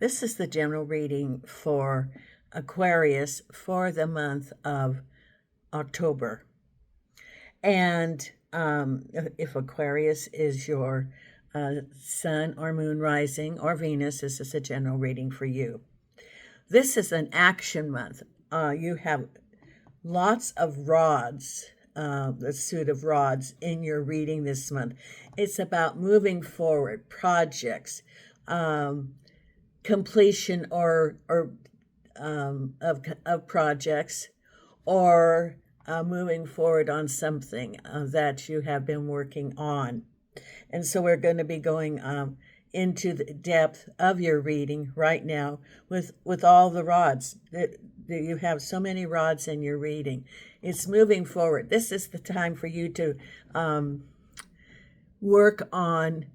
This is the general reading for Aquarius for the month of October. And if Aquarius is your sun or moon rising or Venus, this is a general reading for you. This is an action month. You have lots of rods, the suit of rods in your reading this month. It's about moving forward, projects, completion of projects, or moving forward on something that you have been working on. And so we're going to be going into the depth of your reading right now with all the rods. You have so many rods in your reading. It's moving forward. This is the time for you to work on,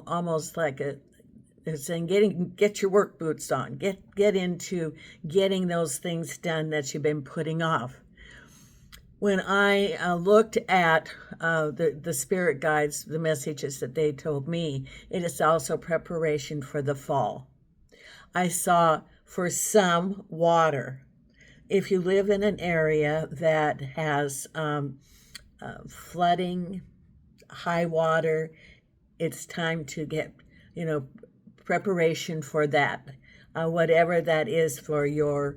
almost like they're saying, get your work boots on. Get into getting those things done that you've been putting off. When I looked at the spirit guides, the messages that they told me, it is also preparation for the fall. I saw for some water. If you live in an area that has flooding, high water, it's time to get, preparation for that. Whatever that is for your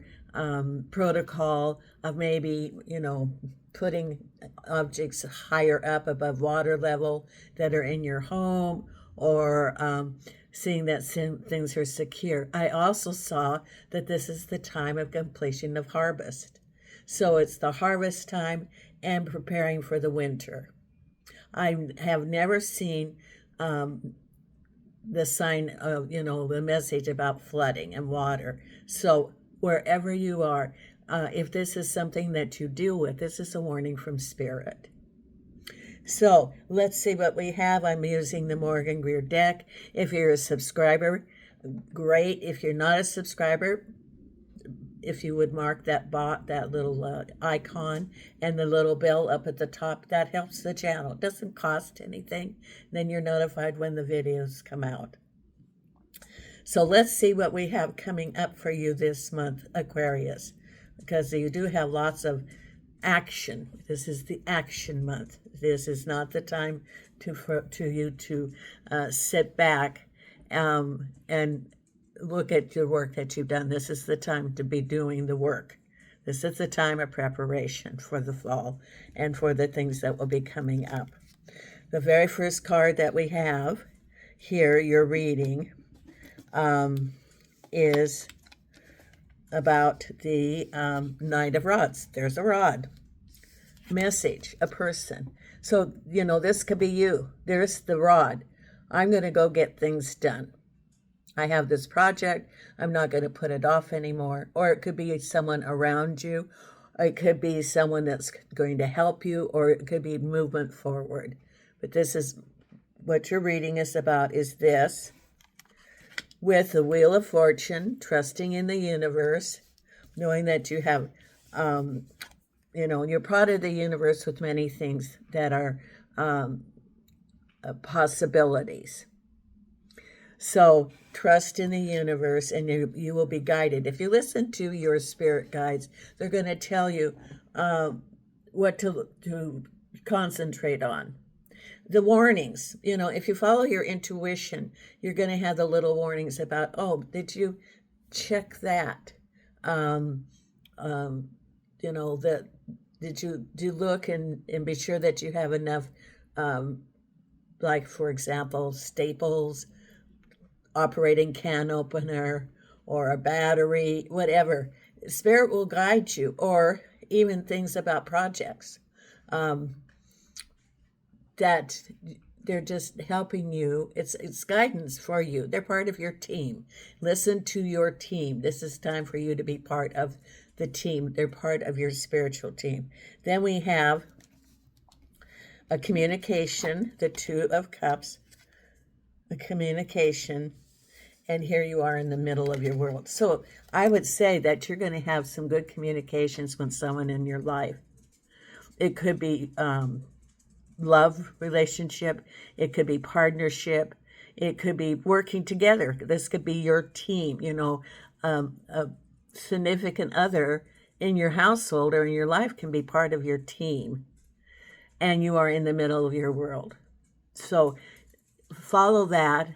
protocol of maybe, putting objects higher up above water level that are in your home, or seeing that things are secure. I also saw that this is the time of completion of harvest. So it's the harvest time and preparing for the winter. I have never seen the sign of, the message about flooding and water. So wherever you are, if this is something that you deal with, this is a warning from Spirit. So let's see what we have. I'm using the Morgan Greer deck. If you're a subscriber, great. If you're not a subscriber, if you would mark that little icon and the little bell up at the top, that helps the channel. It doesn't cost anything. Then you're notified when the videos come out. So let's see what we have coming up for you this month, Aquarius, because you do have lots of action. This is the action month. This is not the time for you to sit back and look at your work that you've done. This is the time to be doing the work. This is the time of preparation for the fall and for the things that will be coming up. The very first card that we have here, you're reading, is about the Knight of Rods. There's a rod. Message, a person. So, this could be you. There's the rod. I'm going to go get things done. I have this project. I'm not going to put it off anymore. Or it could be someone around you. It could be someone that's going to help you, or it could be movement forward. But this is what your reading is about, is this. With the Wheel of Fortune, trusting in the universe, knowing that you have, you're part of the universe with many things that are possibilities. So trust in the universe, and you will be guided. If you listen to your spirit guides, they're going to tell you what to concentrate on. The warnings, if you follow your intuition, you're going to have the little warnings about, oh, did you check that? Did you look and be sure that you have enough, like, for example, staples, operating can opener, or a battery, whatever. Spirit will guide you, or even things about projects. That they're just helping you. It's guidance for you. They're part of your team. Listen to your team. This is time for you to be part of the team. They're part of your spiritual team. Then we have a communication, the Two of Cups, a communication, and here you are in the middle of your world. So I would say that you're going to have some good communications with someone in your life. It could be love relationship. It could be partnership. It could be working together. This could be your team, a significant other in your household or in your life can be part of your team, and you are in the middle of your world. So follow that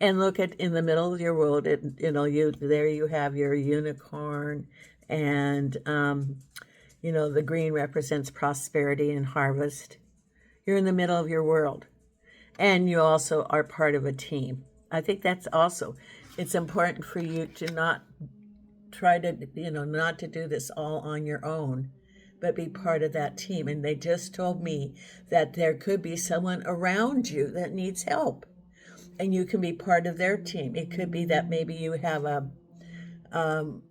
and look at in the middle of your world. You have your unicorn, and the green represents prosperity and harvest. You're in the middle of your world, and you also are part of a team. I think that's also, it's important for you to not try to, not to do this all on your own, but be part of that team. And they just told me that there could be someone around you that needs help, and you can be part of their team. It could be that maybe you have an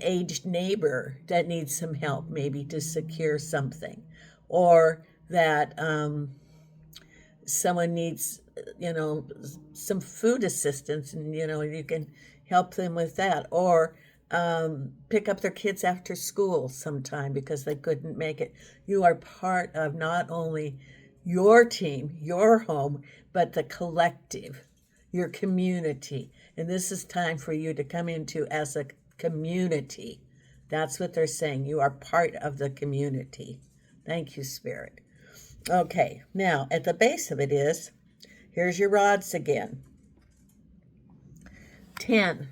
aged neighbor that needs some help, maybe to secure something, or that someone needs, some food assistance, and you can help them with that, or pick up their kids after school sometime because they couldn't make it. You are part of not only your team, your home, but the collective, your community. And this is time for you to come into as a community. That's what they're saying. You are part of the community. Thank you, Spirit. Okay, now at the base of it is, here's your rods again. 10,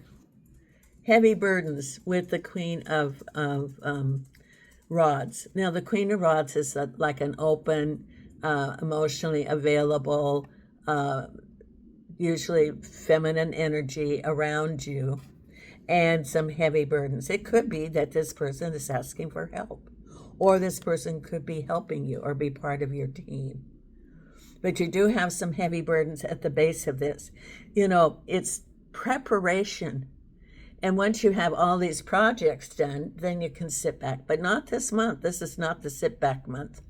heavy burdens with the Queen of Rods. Now, the Queen of Rods is like an open, emotionally available, usually feminine energy around you, and some heavy burdens. It could be that this person is asking for help, or this person could be helping you or be part of your team. But you do have some heavy burdens at the base of this. It's preparation. And once you have all these projects done, then you can sit back. But not this month. This is not the sit back month.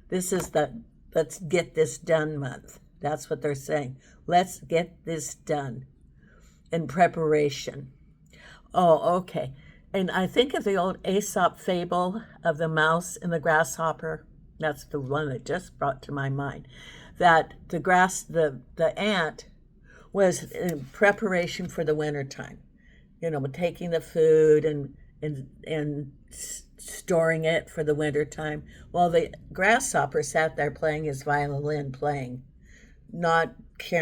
This is the let's get this done month. That's what they're saying. Let's get this done in preparation. Oh, okay. And I think of the old Aesop fable of the mouse and the grasshopper. That's the one that just brought to my mind. That the ant was in preparation for the wintertime. Taking the food and storing it for the wintertime. While the grasshopper sat there playing his violin, not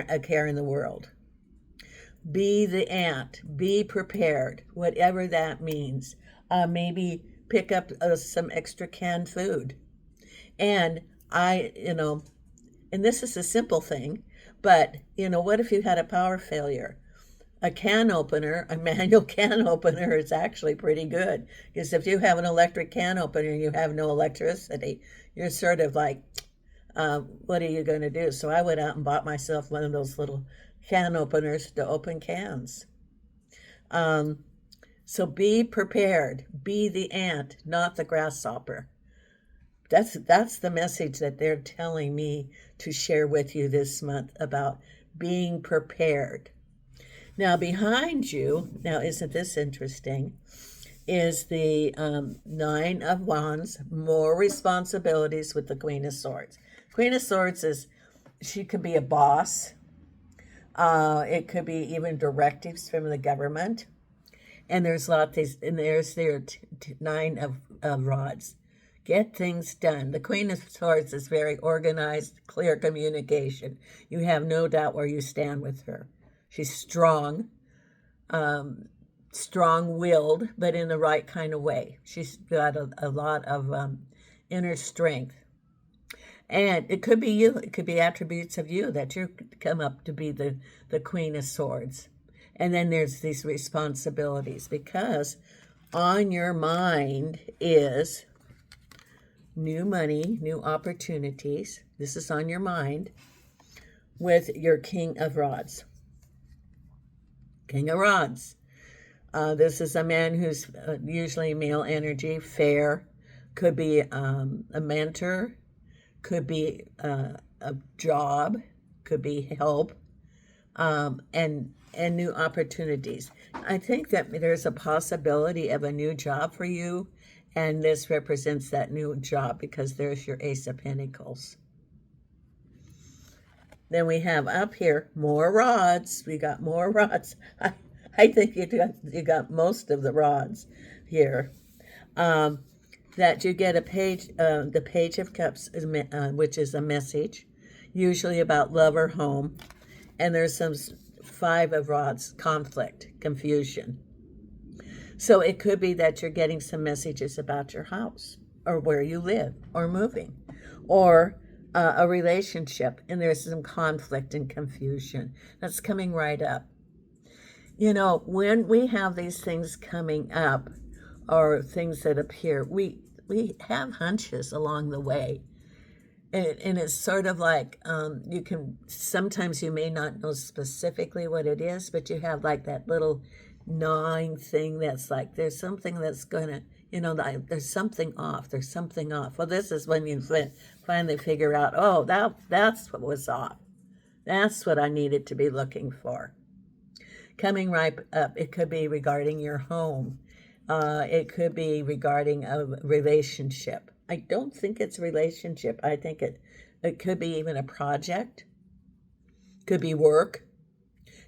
a care in the world. Be the ant. Be prepared, whatever that means. Maybe pick up some extra canned food. And and this is a simple thing, but, what if you had a power failure? A manual can opener is actually pretty good. Because if you have an electric can opener and you have no electricity, you're sort of like, what are you going to do? So I went out and bought myself one of those little can openers to open cans. So be prepared. Be the ant, not the grasshopper. That's the message that they're telling me to share with you this month about being prepared. Now behind you, isn't this interesting, is the 9 of Wands, more responsibilities with the Queen of Swords. Queen of Swords she could be a boss. It could be even directives from the government. And there's there's their 9 of Rods. Get things done. The Queen of Swords is very organized, clear communication. You have no doubt where you stand with her. She's strong, strong-willed, but in the right kind of way. She's got a lot of inner strength. And it could be you. It could be attributes of you that you come up to be the Queen of Swords. And then there's these responsibilities, because on your mind is new money, new opportunities. This is on your mind with your King of Rods. King of Rods. This is a man who's usually male energy, fair, could be a mentor, could be a job, could be help, and new opportunities. I think that there's a possibility of a new job for you, and this represents that new job because there's your Ace of Pentacles. Then we have up here more rods. We got more rods. I think you got most of the rods here. Um, that you get a page, the Page of Cups, which is a message, usually about love or home. And there's some Five of Rods, conflict, confusion. So it could be that you're getting some messages about your house or where you live or moving or a relationship, and there's some conflict and confusion. That's coming right up. When we have these things coming up or things that appear, we have hunches along the way. And it's sort of like sometimes you may not know specifically what it is, but you have like that little gnawing thing that's like there's something that's going to, there's something off. There's something off. Well, this is when you finally figure out, oh, that's what was off. That's what I needed to be looking for. Coming right up, it could be regarding your home. It could be regarding a relationship. I don't think it's a relationship. I think it could be even a project. Could be work.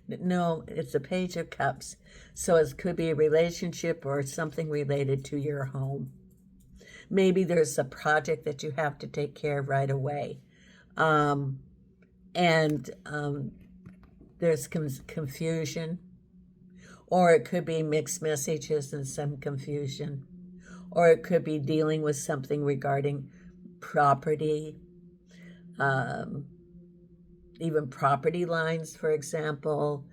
No, it's a Page of Cups. So it could be a relationship or something related to your home. Maybe there's a project that you have to take care of right away. And there's confusion. Or it could be mixed messages and some confusion. Or it could be dealing with something regarding property, even property lines, for example,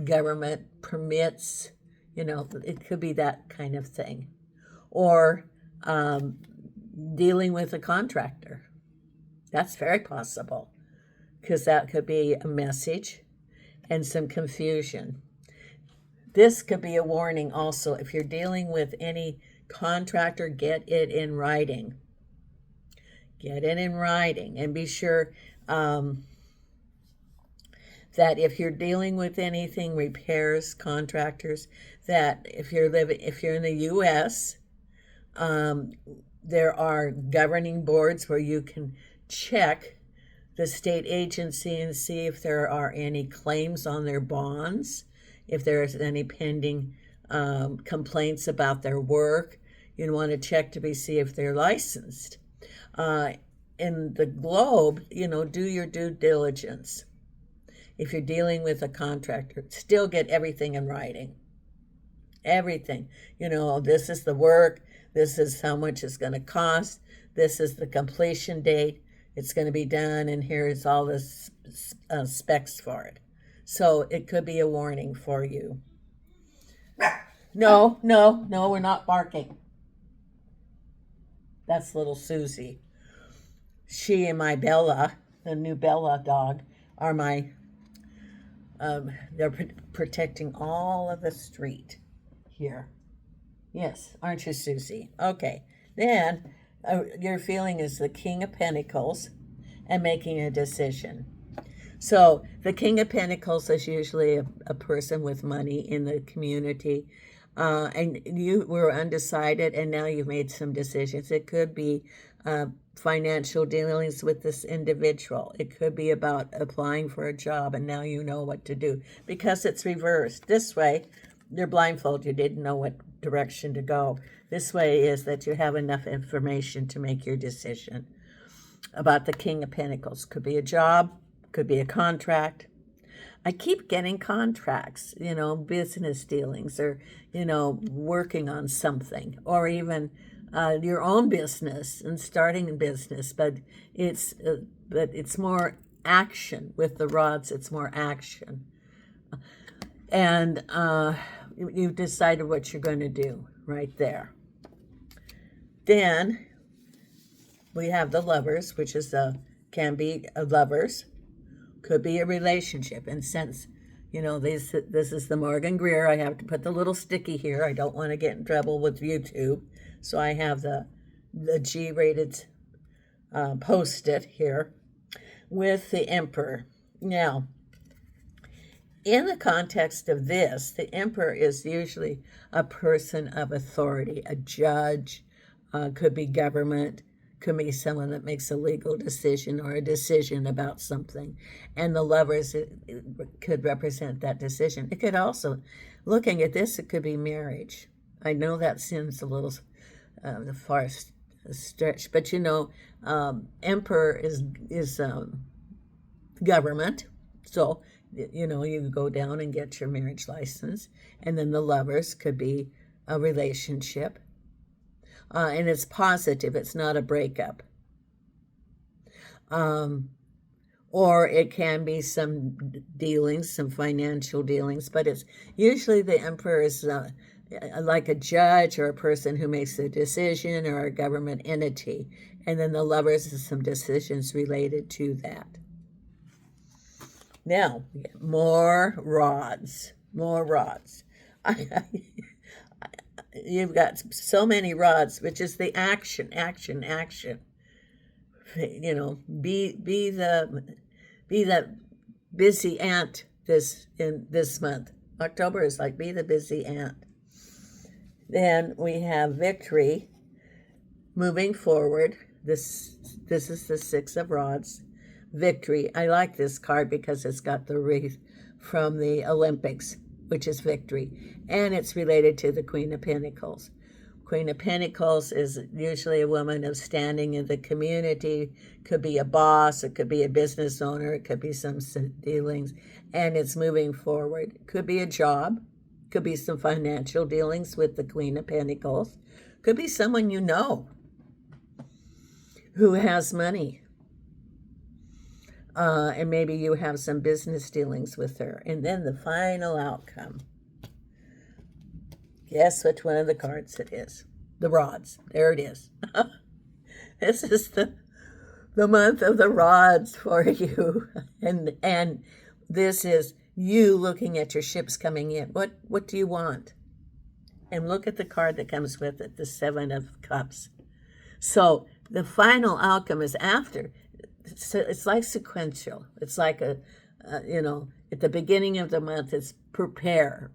government permits, it could be that kind of thing. Or dealing with a contractor. That's very possible because that could be a message and some confusion. This could be a warning also. If you're dealing with any contractor, get it in writing. Get it in writing and be sure that if you're dealing with anything, repairs, contractors, that if you're in the U.S., there are governing boards where you can check the state agency and see if there are any claims on their bonds, if there's any pending complaints about their work. You want to check to see if they're licensed. In the globe, do your due diligence. If you're dealing with a contractor, still get everything in writing. Everything. This is the work. This is how much it's going to cost. This is the completion date. It's going to be done, and here's all the specs for it. So it could be a warning for you. No, we're not barking. That's little Suzy. She and my Bella, the new Bella dog, are they're protecting all of the street here. Yes, aren't you, Suzy? Okay. Then your feeling is the King of Pentacles and making a decision. So the King of Pentacles is usually a person with money in the community. And you were undecided, and now you've made some decisions. It could be financial dealings with this individual. It could be about applying for a job, and now you know what to do. Because it's reversed. This way, you're blindfolded. You didn't know what direction to go. This way is that you have enough information to make your decision about the King of Pentacles. Could be a job, could be a contract. I keep getting contracts, business dealings, or, working on something, or even your own business and starting a business. But it's more action with the rods. It's more action. And you've decided what you're going to do right there. Then we have the Lovers, which can be lovers, could be a relationship. And since this is the Morgan Greer, I have to put the little sticky here. I don't want to get in trouble with YouTube, so I have the G-rated post-it here with the Emperor. Now, in the context of this, the Emperor is usually a person of authority, a judge, could be government, could be someone that makes a legal decision or a decision about something. And the Lovers, it could represent that decision. It could also, looking at this, it could be marriage. I know that seems a little far stretch, but Emperor is government. So, you go down and get your marriage license. And then the Lovers could be a relationship. And it's positive. It's not a breakup. Or it can be some dealings, some financial dealings. But it's usually the Emperor is like a judge or a person who makes a decision, or a government entity. And then the Lovers is some decisions related to that. Now, more rods. You've got so many rods, which is the action. Be the busy ant this month. October is like be the busy ant. Then we have victory, moving forward. This is the Six of Rods. Victory. I like this card because it's got the wreath from the Olympics, which is victory, and it's related to the Queen of Pentacles. Queen of Pentacles is usually a woman of standing in the community. Could be a boss, it could be a business owner, it could be some dealings, and it's moving forward. Could be a job, could be some financial dealings with the Queen of Pentacles, could be someone you know who has money. And maybe you have some business dealings with her. And then the final outcome. Guess which one of the cards it is. The rods. There it is. This is the month of the rods for you. And this is you looking at your ships coming in. What do you want? And look at the card that comes with it, the Seven of Cups. So the final outcome is after. It's like sequential. It's like at the beginning of the month, it's prepare.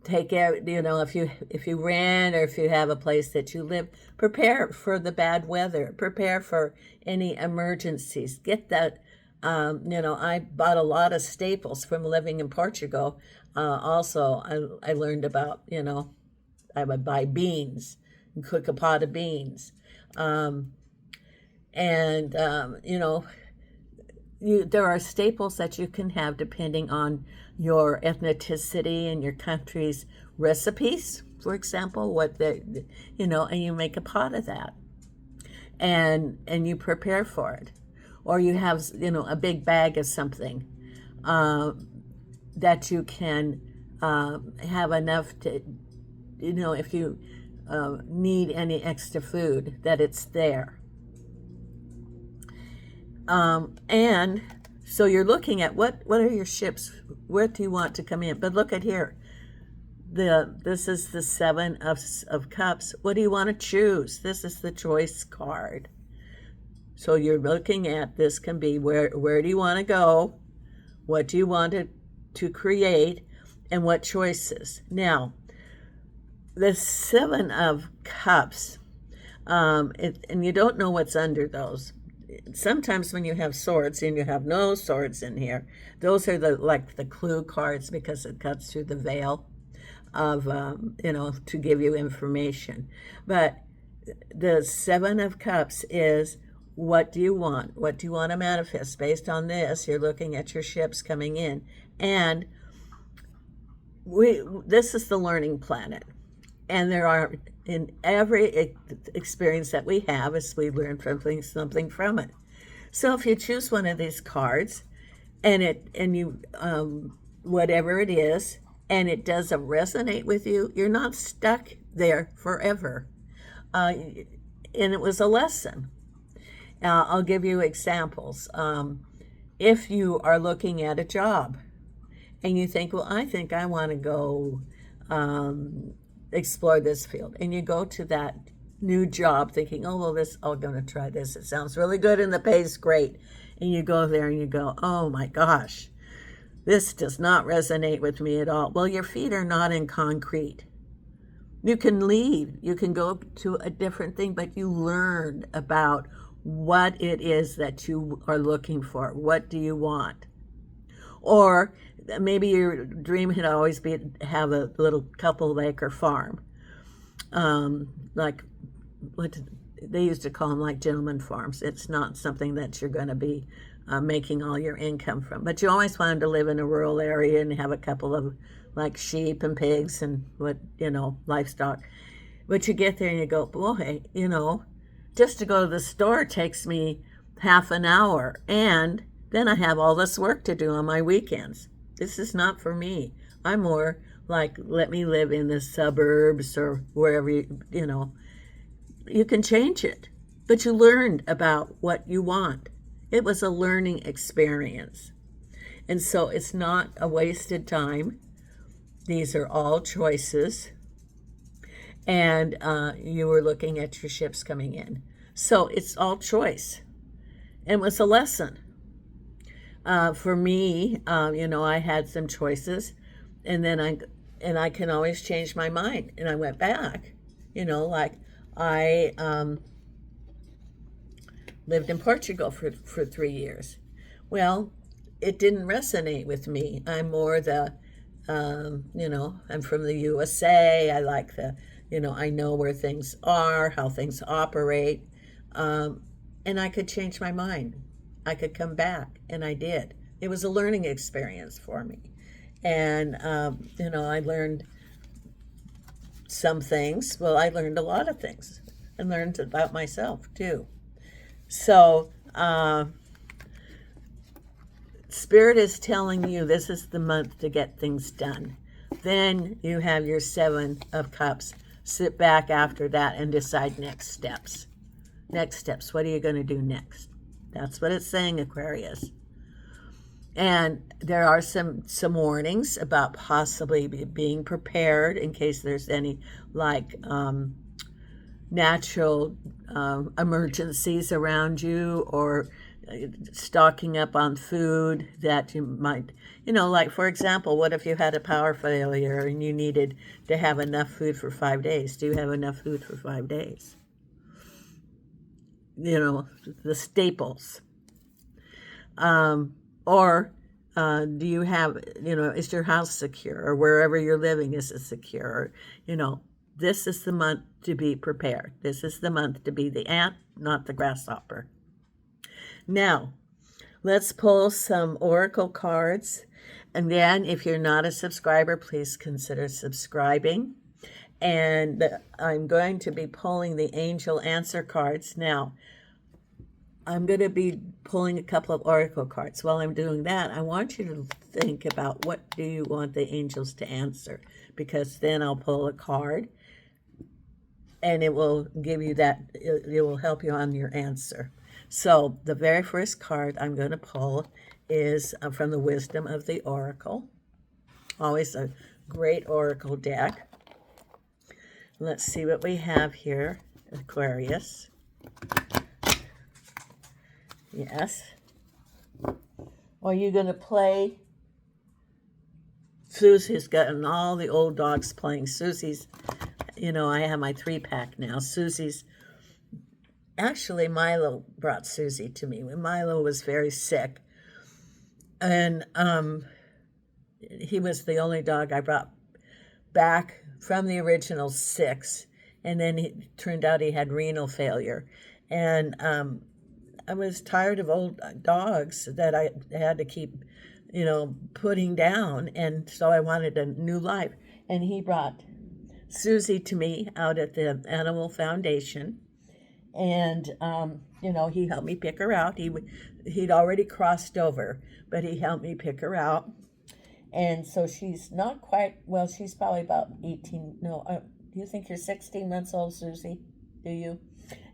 Take care, if you rent or if you have a place that you live, prepare for the bad weather. Prepare for any emergencies. Get that, I bought a lot of staples from living in Portugal. Also, I learned about, I would buy beans and cook a pot of beans. There are staples that you can have depending on your ethnicity and your country's recipes, for example, and you make a pot of that, and you prepare for it, or you have a big bag of something that you can have enough to, if you need any extra food, that it's there. And so you're looking at what are your ships? Where do you want to come in? But look at here. This is the Seven of Cups. What do you want to choose? This is the choice card. So you're looking at, this can be where do you want to go? What do you want to create? And what choices? Now, the Seven of Cups, and you don't know what's under those. Sometimes when you have swords and you have no swords in here, those are the clue cards, because it cuts through the veil of, to give you information. But the Seven of Cups is, what do you want? What do you want to manifest? Based on this, you're looking at your ships coming in. And this is the learning planet. And there are, in every experience that we have, is we learn something from it. So if you choose one of these cards, and you whatever it is, and it doesn't resonate with you, you're not stuck there forever. And it was a lesson. I'll give you examples. If you are looking at a job, and you think, well, I think I want to go explore this field, and you go to that new job thinking, oh, well, I'm going to try this. It sounds really good and the pay's great. And you go there and you go, oh my gosh, this does not resonate with me at all. Well, your feet are not in concrete. You can leave. You can go to a different thing, but you learned about what it is that you are looking for. What do you want? Or maybe your dream had always been have a little couple acre farm, like what they used to call them, like gentleman farms. It's not something that you're going to be making all your income from, but you always wanted to live in a rural area and have a couple of like sheep and pigs and livestock. But you get there and you go, boy, just to go to the store takes me half an hour, and then I have all this work to do on my weekends. This is not for me. I'm more like, let me live in the suburbs or wherever, you can change it. But you learned about what you want. It was a learning experience. And so it's not a wasted time. These are all choices. And you were looking at your ships coming in. So it's all choice. And it was a lesson. For me, I had some choices, and then I can always change my mind. And I went back, like I lived in Portugal for 3 years. Well, it didn't resonate with me. I'm more I'm from the USA. I like I know where things are, how things operate, and I could change my mind. I could come back, and I did. It was a learning experience for me. And, I learned some things. Well, I learned a lot of things and learned about myself, too. So, Spirit is telling you this is the month to get things done. Then you have your 7 of Cups. Sit back after that and decide next steps. Next steps. What are you going to do next? That's what it's saying, Aquarius. And there are some warnings about possibly being prepared in case there's any natural emergencies around you, or stocking up on food that you might, like, for example, what if you had a power failure and you needed to have enough food for 5 days? Do you have enough food for 5 days? The staples. Or do you have, is your house secure, or wherever you're living, is it secure? This is the month to be prepared. This is the month to be the ant, not the grasshopper. Now, let's pull some oracle cards. And then, if you're not a subscriber, please consider subscribing. And I'm going to be pulling the angel answer cards. Now, I'm going to be pulling a couple of oracle cards. While I'm doing that, I want you to think about, what do you want the angels to answer? Because then I'll pull a card, and it will give you that, it will help you on your answer. So the very first card I'm going to pull is from the Wisdom of the Oracle. Always a great oracle deck. Let's see what we have here, Aquarius. Yes. Are you going to play? Suzy's gotten all the old dogs playing. Suzy's, I have my 3-pack now. Suzy's, actually, Milo brought Suzy to me when Milo was very sick. And he was the only dog I brought back from the original 6. And then it turned out he had renal failure. And I was tired of old dogs that I had to keep, putting down. And so I wanted a new life. And he brought Suzy to me out at the Animal Foundation. And, he helped me pick her out. He'd already crossed over, but he helped me pick her out. And so she's not quite, well, she's probably about 18. No, do you think you're 16 months old, Suzy? Do you?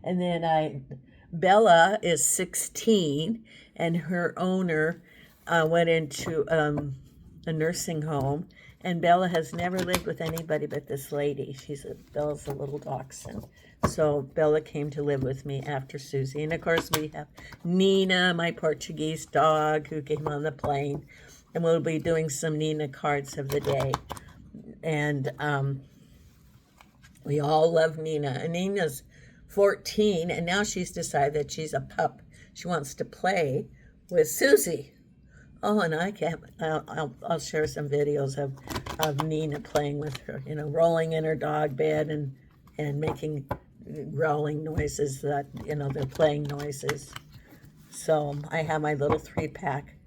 And then Bella is 16, and her owner went into a nursing home, and Bella has never lived with anybody but this lady. Bella's a little dachshund. So Bella came to live with me after Suzy. And of course we have Nena, my Portuguese dog, who came on the plane. And we'll be doing some Nena cards of the day. And We all love Nena. And Nena's 14, and now she's decided that she's a pup. She wants to play with Suzy. Oh, and I can't. I'll share some videos of Nena playing with her. You know, rolling in her dog bed and making growling noises that they're playing noises. So I have my little 3-pack.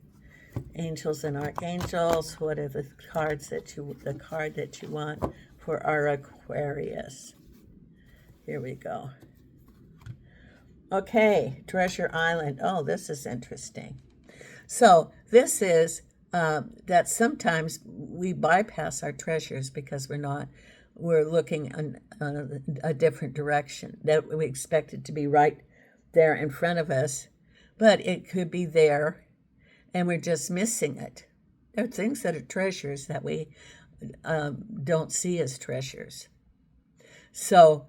Angels and Archangels. What are the card that you want for our Aquarius? Here we go. Okay, Treasure Island. Oh, this is interesting. So this is that sometimes we bypass our treasures because we're looking in a different direction, that we expect it to be right there in front of us, but it could be there and we're just missing it. There are things that are treasures that we don't see as treasures. So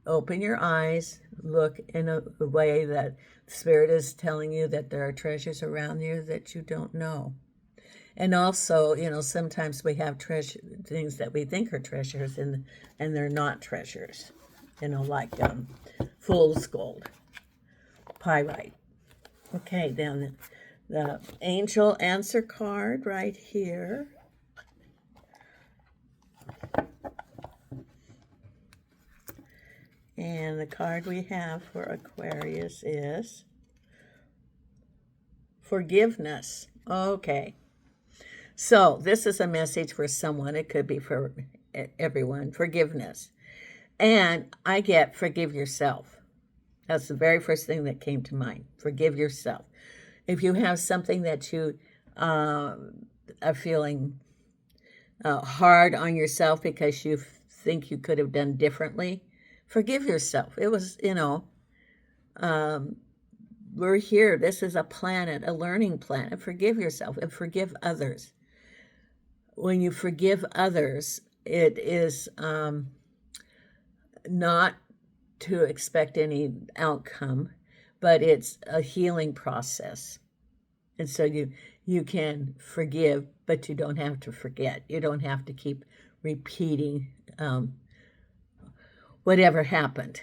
open your eyes, look in a way that Spirit is telling you that there are treasures around you that you don't know. And also, sometimes we have things that we think are treasures and they're not treasures, like fool's gold, pyrite. Okay, then the angel answer card right here. And the card we have for Aquarius is forgiveness. Okay. So this is a message for someone. It could be for everyone. Forgiveness. And I get forgive yourself. That's the very first thing that came to mind. Forgive yourself. If you have something that you are feeling hard on yourself because you think you could have done differently, forgive yourself. It was, we're here. This is a planet, a learning planet. Forgive yourself and forgive others. When you forgive others, it is not to expect any outcome, but it's a healing process. And so you can forgive, but you don't have to forget. You don't have to keep repeating whatever happened,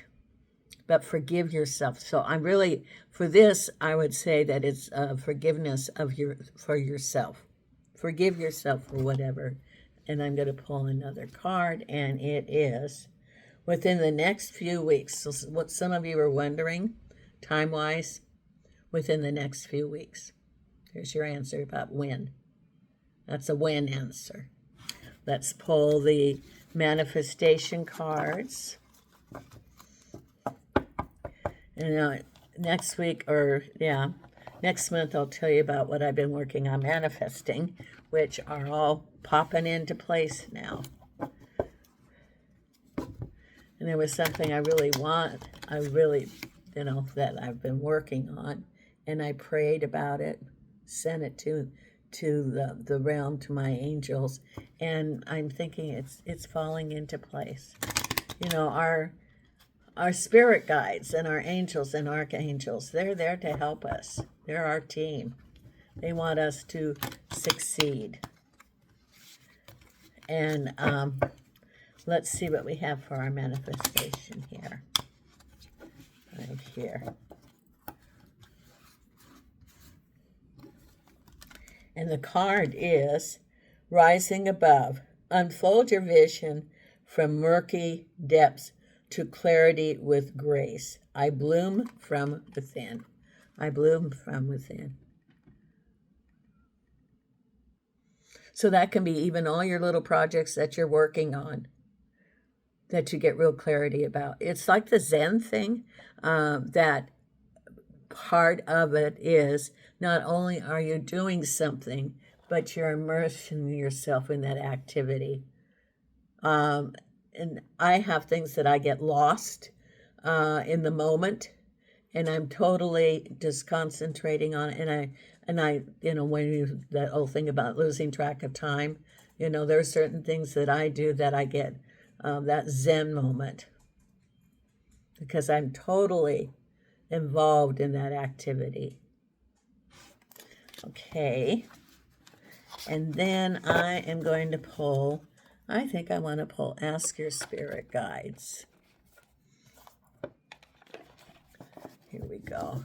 but forgive yourself. So I'm really, for this, I would say that it's forgiveness for yourself. Forgive yourself for whatever. And I'm going to pull another card, and it is within the next few weeks. So what some of you are wondering, time-wise, within the next few weeks. Here's your answer about when. That's a when answer. Let's pull the manifestation cards. And next month I'll tell you about what I've been working on manifesting, which are all popping into place now. And there was something I really that I've been working on, and I prayed about it, sent it to the realm, to my angels, and I'm thinking it's falling into place. Our spirit guides and our angels and archangels, they're there to help us. They're our team. They want us to succeed. And let's see what we have for our manifestation here. Right here. And the card is Rising Above. Unfold your vision from murky depths to clarity with grace. I bloom from within. I bloom from within. So that can be even all your little projects that you're working on that you get real clarity about. It's like the Zen thing, that part of it is not only are you doing something, but you're immersing yourself in that activity. And I have things that I get lost in the moment, and I'm totally just concentrating on it. And I when that whole thing about losing track of time, there are certain things that I do that I get that Zen moment because I'm totally involved in that activity. Okay. And then I am going to pull I think I want to pull Ask Your Spirit Guides. Here we go.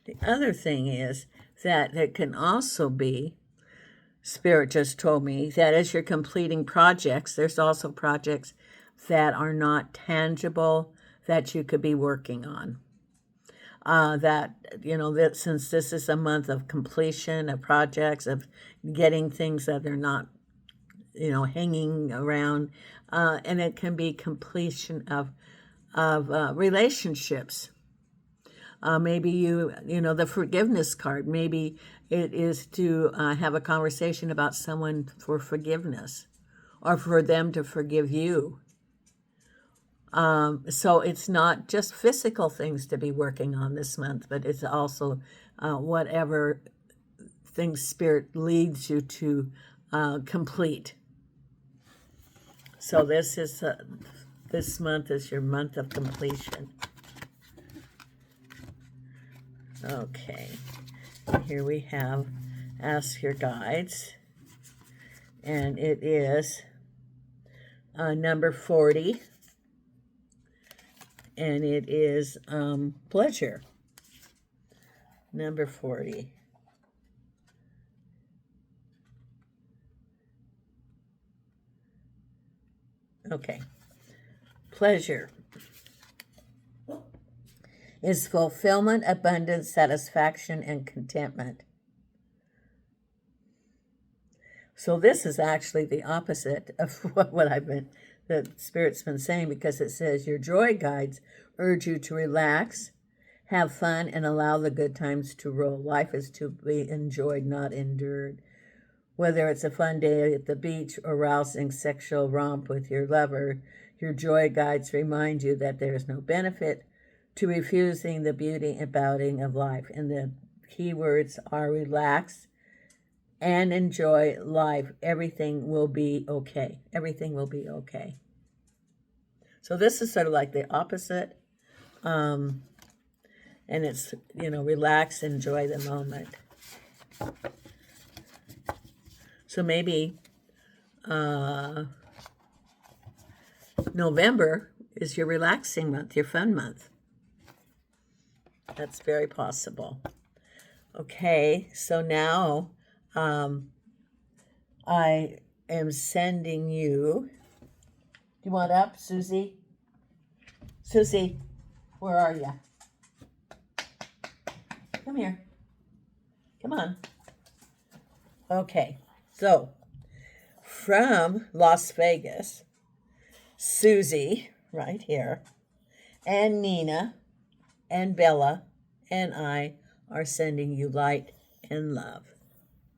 The other thing is that it can also be, Spirit just told me, that as you're completing projects, there's also projects that are not tangible that you could be working on. That, that since this is a month of completion of projects, of getting things that are not, hanging around, and it can be completion of relationships. Maybe the forgiveness card. Maybe it is to have a conversation about someone for forgiveness, or for them to forgive you. So it's not just physical things to be working on this month, but it's also whatever things Spirit leads you to complete. So this month is your month of completion. Okay, here we have Ask Your Guides, and it is number 40, and it is pleasure, number 40. Okay, pleasure is fulfillment, abundance, satisfaction, and contentment. So this is actually the opposite of what the Spirit's been saying, because it says your joy guides urge you to relax, have fun, and allow the good times to roll. Life is to be enjoyed, not endured. Whether it's a fun day at the beach or rousing sexual romp with your lover, your joy guides remind you that there is no benefit to refusing the beauty and bounty of life. And the key words are relax and enjoy life. Everything will be okay. Everything will be okay. So this is sort of like the opposite. And it's, relax, enjoy the moment. So maybe November is your relaxing month, your fun month. That's very possible. Okay, so now I am sending you. Do you want up, Suzy? Suzy, where are you? Come here. Come on. Okay, so from Las Vegas, Suzy, right here, and Nena, and Bella, and I are sending you light and love.